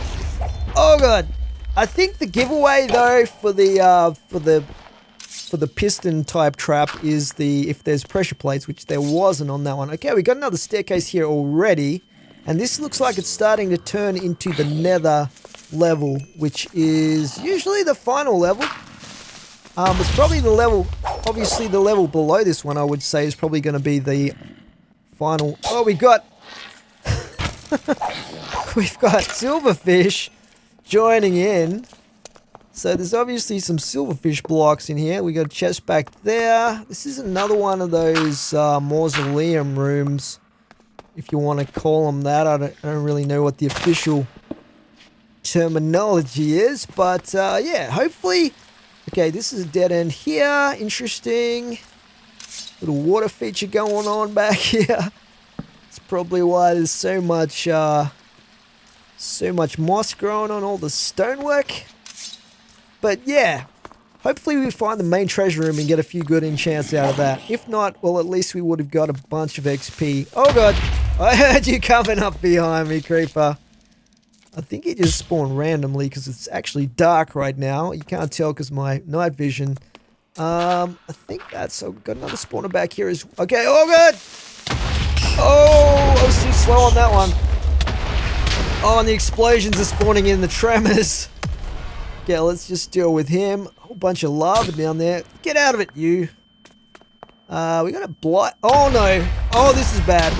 Oh god. I think the giveaway though for the piston type trap is if there's pressure plates, which there wasn't on that one. Okay, we got another staircase here already, and this looks like it's starting to turn into the nether level, which is usually the final level. It's probably the level, obviously the level below this one I would say is probably going to be the final. Oh, we've got silverfish joining in. So there's obviously some silverfish blocks in here. We got a chest back there. This is another one of those mausoleum rooms, if you want to call them that. I don't really know what the official terminology is, but yeah, hopefully. Okay, this is a dead end here. Interesting. Little water feature going on back here. It's probably why there's so much moss growing on all the stonework. But yeah, hopefully we find the main treasure room and get a few good enchants out of that. If not, well, at least we would have got a bunch of XP. Oh god, I heard you coming up behind me, creeper. I think it just spawned randomly because it's actually dark right now. You can't tell because my night vision. I think that's... Oh, we've got another spawner back here. Okay, oh god! Oh, I was too slow on that one. Oh, and the explosions are spawning in the tremors. Okay, let's just deal with him. A whole bunch of lava down there. Get out of it, you. We got a blight... Oh no! Oh, this is bad.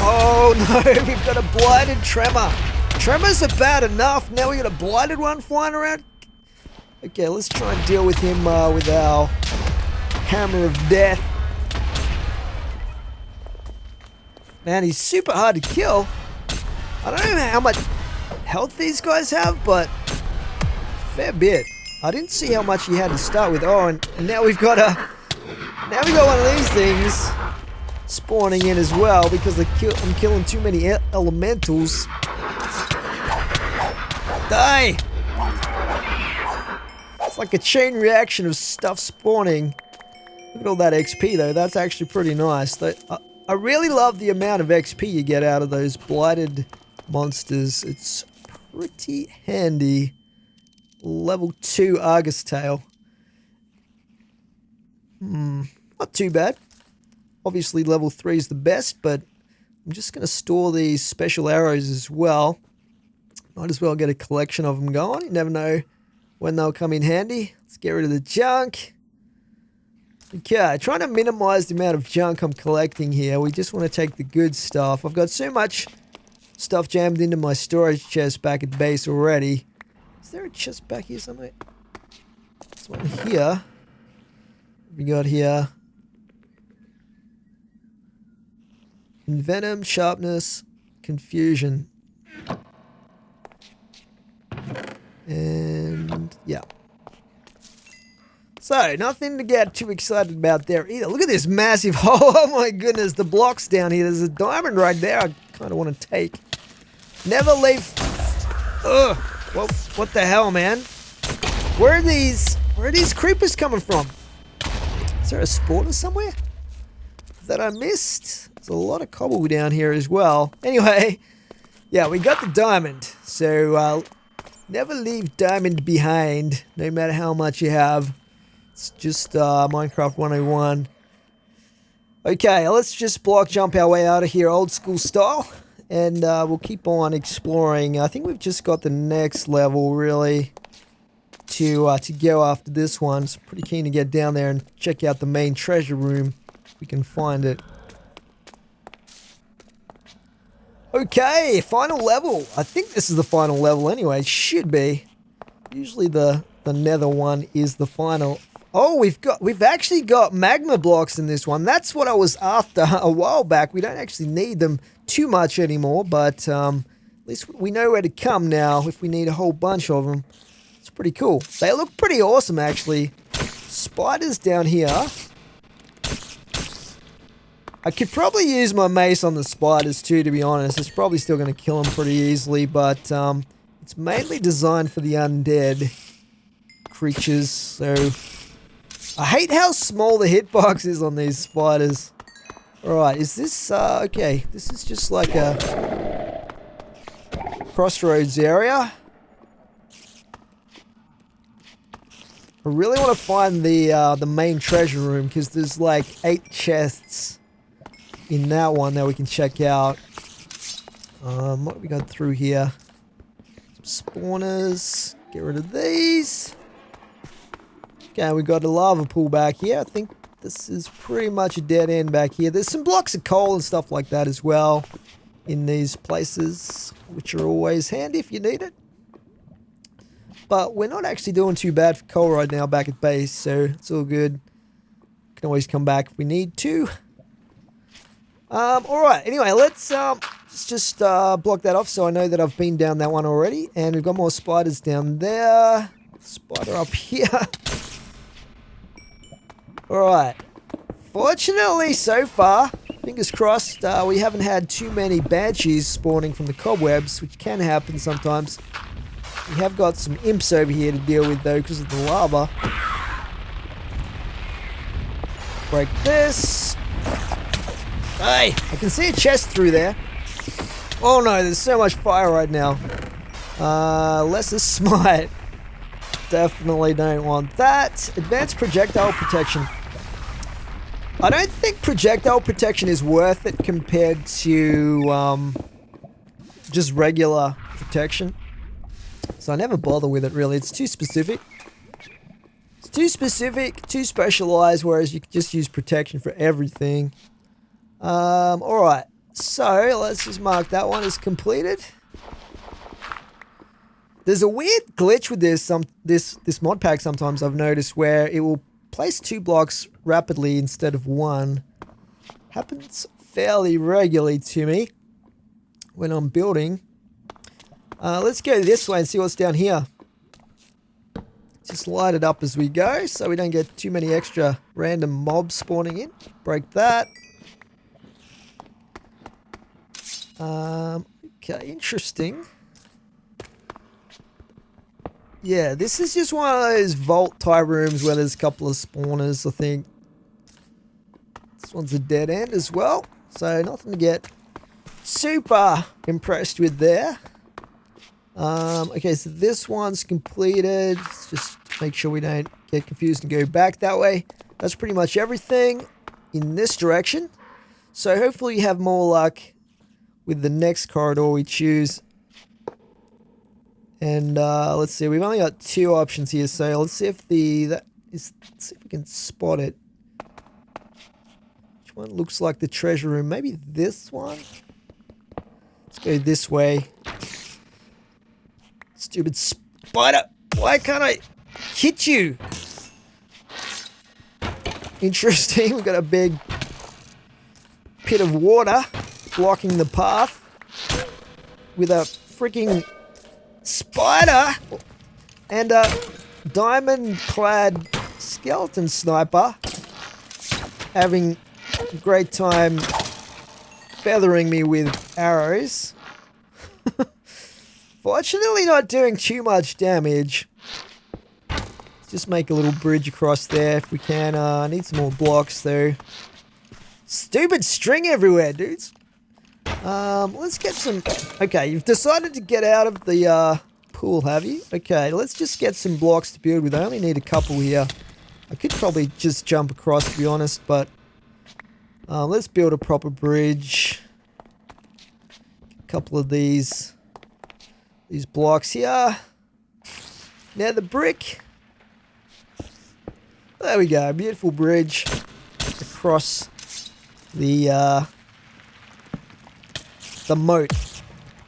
Oh no, we've got a blighted tremor. Tremors are bad enough. Now we got a blighted one flying around. Okay, let's try and deal with him with our hammer of death. Man, he's super hard to kill. I don't know how much health these guys have, but fair bit. I didn't see how much he had to start with. Oh, and now we've got one of these things. spawning in as well because I'm killing too many elementals. Die! It's like a chain reaction of stuff spawning. Look at all that XP though, that's actually pretty nice. I really love the amount of XP you get out of those blighted monsters. It's pretty handy. Level 2 Argus Tail. Not too bad. Obviously level 3 is the best, but I'm just going to store these special arrows as well. Might as well get a collection of them going. You never know when they'll come in handy. Let's get rid of the junk. Okay, trying to minimize the amount of junk I'm collecting here. We just want to take the good stuff. I've got so much stuff jammed into my storage chest back at base already. Is there a chest back here somewhere? This one here. We got here. Venom, sharpness, confusion. And yeah. So, nothing to get too excited about there either. Look at this massive hole. Oh my goodness, the blocks down here. There's a diamond right there I kind of want to take. Never leave. Ugh. What the hell, man? Where are these creepers coming from? Is there a spawner somewhere that I missed? There's a lot of cobble down here as well. Anyway, yeah, we got the diamond. So, never leave diamond behind, no matter how much you have. It's just Minecraft 101. Okay, let's just block jump our way out of here, old school style. And we'll keep on exploring. I think we've just got the next level, really, to go after this one. So pretty keen to get down there and check out the main treasure room, if we can find it. Okay, final level. I think this is the final level anyway. It should be. Usually the nether one is the final. Oh, we've actually got magma blocks in this one. That's what I was after a while back. We don't actually need them too much anymore, but at least we know where to come now if we need a whole bunch of them. It's pretty cool. They look pretty awesome, actually. Spiders down here. I could probably use my mace on the spiders too, to be honest. It's probably still going to kill them pretty easily, but it's mainly designed for the undead creatures, so I hate how small the hitbox is on these spiders. Alright, is this, okay, this is just like a crossroads area. I really want to find the main treasure room, because there's like 8 chests in that one that we can check out. What have we got through here? Some spawners. Get rid of these. Okay, we got a lava pool back here. I think this is pretty much a dead end back here. There's some blocks of coal and stuff like that as well in these places, which are always handy if you need it. But we're not actually doing too bad for coal right now back at base, so it's all good. Can always come back if we need to. Alright, anyway, let's just block that off so I know that I've been down that one already. And we've got more spiders down there. Spider up here. Alright. Fortunately, so far, fingers crossed, we haven't had too many banshees spawning from the cobwebs, which can happen sometimes. We have got some imps over here to deal with, though, because of the lava. Break this. Hey, I can see a chest through there. Oh no, there's so much fire right now. Lesser smite. Definitely don't want that. Advanced projectile protection. I don't think projectile protection is worth it compared to just regular protection. So I never bother with it really. It's too specific. It's too specific, too specialized, whereas you could just use protection for everything. Alright. So let's just mark that one as completed. There's a weird glitch with this mod pack sometimes I've noticed, where it will place 2 blocks rapidly instead of 1. Happens fairly regularly to me when I'm building. Let's go this way and see what's down here. Just light it up as we go so we don't get too many extra random mobs spawning in. Break that. Okay, interesting. Yeah, this is just one of those vault type rooms where there's a couple of spawners, I think. This one's a dead end as well, so nothing to get super impressed with there. Okay, so this one's completed. Let's just make sure we don't get confused and go back that way. That's pretty much everything in this direction. So hopefully you have more luck with the next corridor we choose. And let's see, we've only got 2 options here, so let's see if let's see if we can spot it. Which one looks like the treasure room? Maybe this one? Let's go this way. Stupid spider! Why can't I hit you? Interesting, we've got a big pit of water blocking the path with a freaking spider and a diamond-clad skeleton sniper having a great time feathering me with arrows. Fortunately not doing too much damage. Let's just make a little bridge across there if we can. I need some more blocks though. Stupid string everywhere, dudes. Let's get some... Okay, you've decided to get out of the pool, have you? Okay, let's just get some blocks to build with. I only need a couple here. I could probably just jump across, to be honest, but... let's build a proper bridge. A couple of these blocks here. Now the brick. There we go, beautiful bridge across the moat,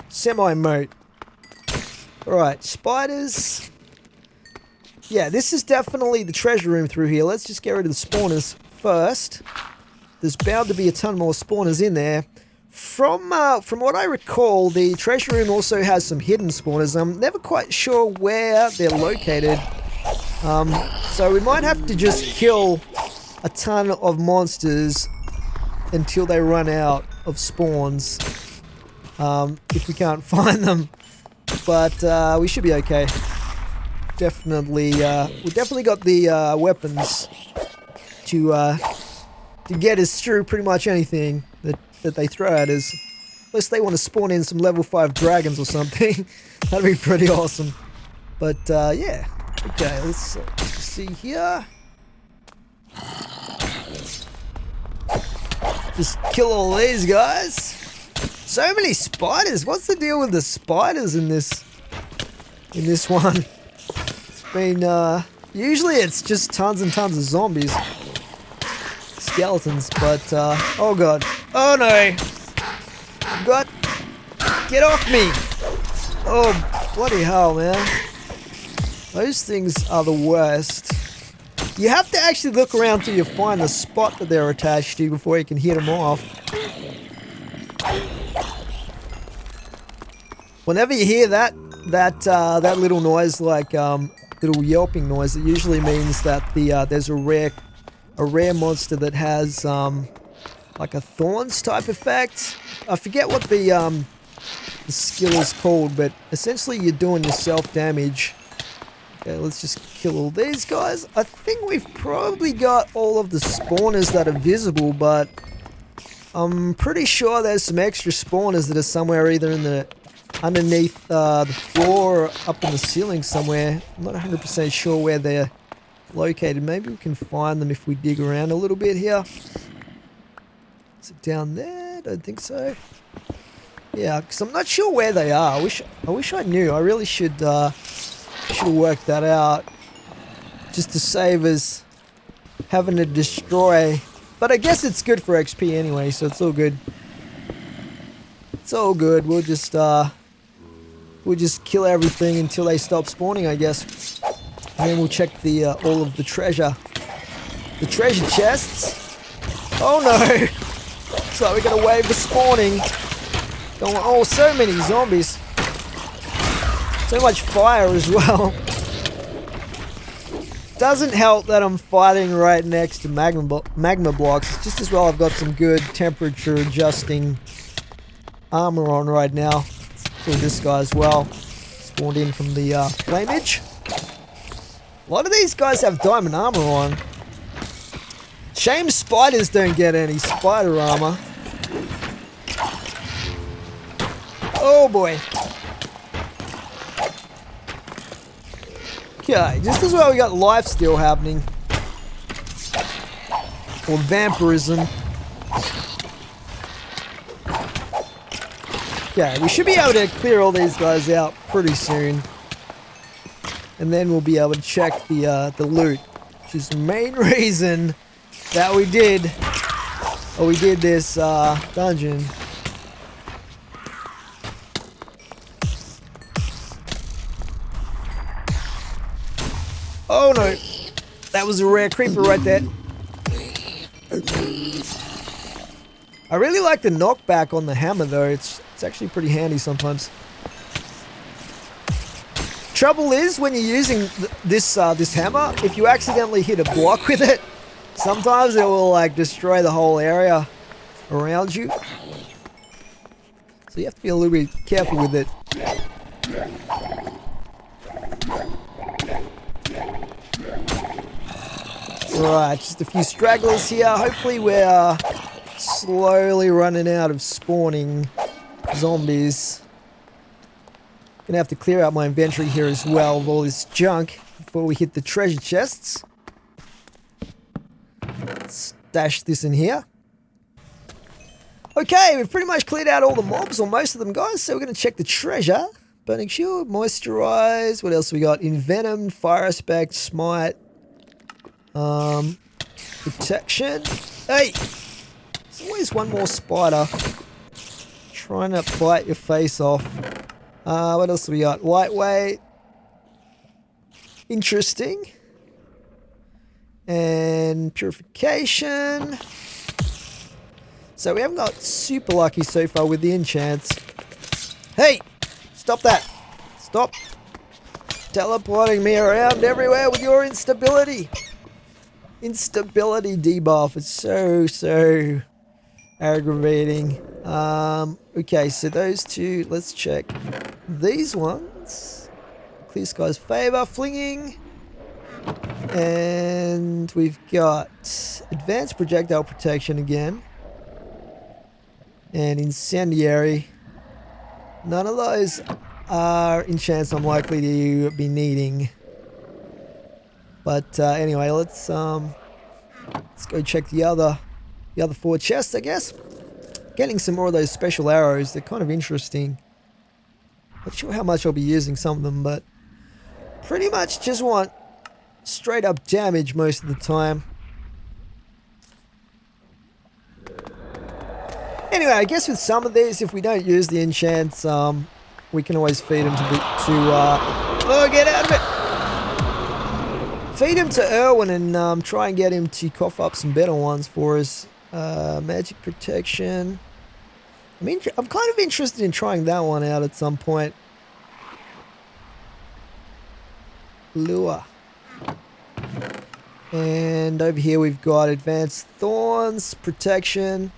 semi-moat. Alright, spiders. Yeah, this is definitely the treasure room through here. Let's just get rid of the spawners first. There's bound to be a ton more spawners in there. From what I recall, the treasure room also has some hidden spawners. I'm never quite sure where they're located. So we might have to just kill a ton of monsters until they run out of spawns. If we can't find them. But we should be okay. Definitely, we definitely got the weapons to get us through pretty much anything that they throw at us. Unless they want to spawn in some level 5 dragons or something. That'd be pretty awesome. But yeah. Okay, let's see here. Just kill all these guys. So many spiders. What's the deal with the spiders in this one? It's been usually it's just tons and tons of zombies. Skeletons, but oh god. Oh no. I've got... Get off me. Oh bloody hell, man. Those things are the worst. You have to actually look around till you find the spot that they're attached to before you can hit them off. Whenever you hear that little noise, like little yelping noise, it usually means that there's a rare monster that has like a Thorns type effect. I forget what the skill is called, but essentially you're doing yourself damage. Okay, let's just kill all these guys. I think we've probably got all of the spawners that are visible, but I'm pretty sure there's some extra spawners that are somewhere either in the underneath the floor or up in the ceiling somewhere. I'm not 100% sure where they're located. Maybe we can find them if we dig around a little bit here. Is it down there? Don't think so. Yeah, because I'm not sure where they are. I wish I knew. I really should have worked that out, just to save us having to destroy. But I guess it's good for XP anyway, so it's all good. It's all good. We'll just kill everything until they stop spawning, I guess. And then we'll check the all of the treasure chests. Oh no! So we got a wave of spawning. Oh, so many zombies. So much fire as well. Doesn't help that I'm fighting right next to magma blocks. It's just as well I've got some good temperature adjusting armor on right now. Let's kill this guy as well. Spawned in from the flamage. A lot of these guys have diamond armor on. Shame spiders don't get any spider armor. Oh boy. Okay, just as well we got lifesteal happening. Or vampirism. Okay, we should be able to clear all these guys out pretty soon. And then we'll be able to check the loot. Which is the main reason that we did this dungeon. Oh no, that was a rare creeper right there. I really like the knockback on the hammer though, it's actually pretty handy sometimes. Trouble is when you're using this hammer, if you accidentally hit a block with it, sometimes it will like destroy the whole area around you. So you have to be a little bit careful with it. Right, just a few stragglers here. Hopefully we're slowly running out of spawning zombies. Gonna have to clear out my inventory here as well of all this junk before we hit the treasure chests. Stash this in here. Okay, we've pretty much cleared out all the mobs, or most of them, guys, so we're gonna check the treasure. Burning shield, moisturize, what else we got? Envenom, fire aspect, smite. Protection. Hey! There's always one more spider trying to bite your face off. What else do we got? Lightweight. Interesting. And purification. So we haven't got super lucky so far with the enchants. Hey! Stop that! Stop teleporting me around everywhere with your instability. Instability debuff is so aggravating. Okay, so those two, let's check these ones. Clear Sky's Favor, Flinging. And we've got Advanced Projectile Protection again. And Incendiary. None of those are enchants I'm likely to be needing. But anyway, let's go check the other 4 chests, I guess. Getting some more of those special arrows. They're kind of interesting. Not sure how much I'll be using some of them, but pretty much just want straight up damage most of the time. Anyway, I guess with some of these, if we don't use the enchants, we can always feed them oh, get out of it! Feed him to Erwin and try and get him to cough up some better ones for us. Magic protection. I'm kind of interested in trying that one out at some point. Lure. And over here we've got advanced thorns, protection.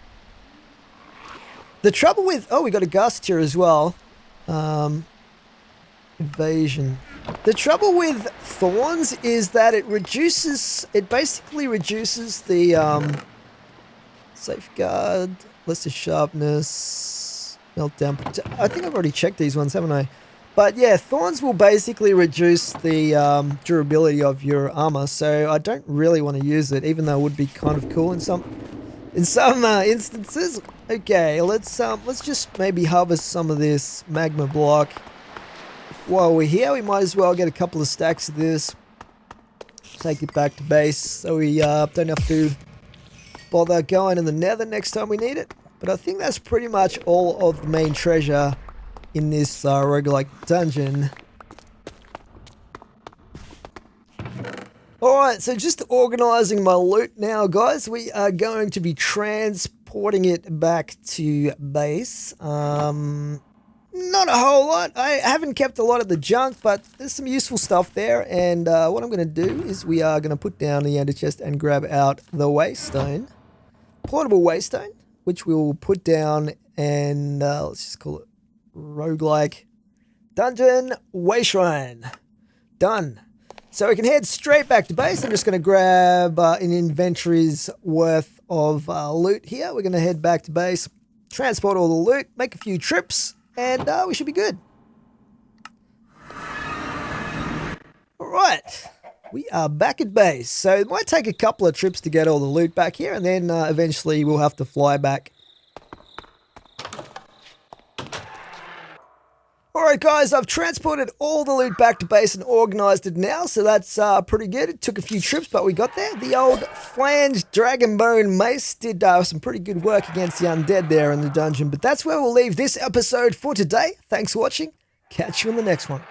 The trouble with... Oh, we got a gust here as well. Evasion. The trouble with thorns is that it basically reduces the safeguard, lesser sharpness, meltdown. I think I've already checked these ones, haven't I? But yeah, thorns will basically reduce the durability of your armor, so I don't really want to use it, even though it would be kind of cool in some instances. Okay, let's just maybe harvest some of this magma block. While we're here, we might as well get a couple of stacks of this. Take it back to base so we don't have to bother going in the nether next time we need it. But I think that's pretty much all of the main treasure in this roguelike dungeon. Alright, so just organising my loot now, guys. We are going to be transporting it back to base. Not a whole lot. I haven't kept a lot of the junk, but there's some useful stuff there. And what I'm going to do is we are going to put down the ender chest and grab out the waste stone. Portable waste stone, which we'll put down and let's just call it Roguelike Dungeon Way Shrine. Done. So we can head straight back to base. I'm just going to grab an inventory's worth of loot here. We're going to head back to base, transport all the loot, make a few trips, and we should be good. All right. We are back at base. So it might take a couple of trips to get all the loot back here, and then eventually we'll have to fly back. Alright guys, I've transported all the loot back to base and organised it now, so that's pretty good. It took a few trips, but we got there. The old flanged dragonbone mace did some pretty good work against the undead there in the dungeon, but that's where we'll leave this episode for today. Thanks for watching. Catch you in the next one.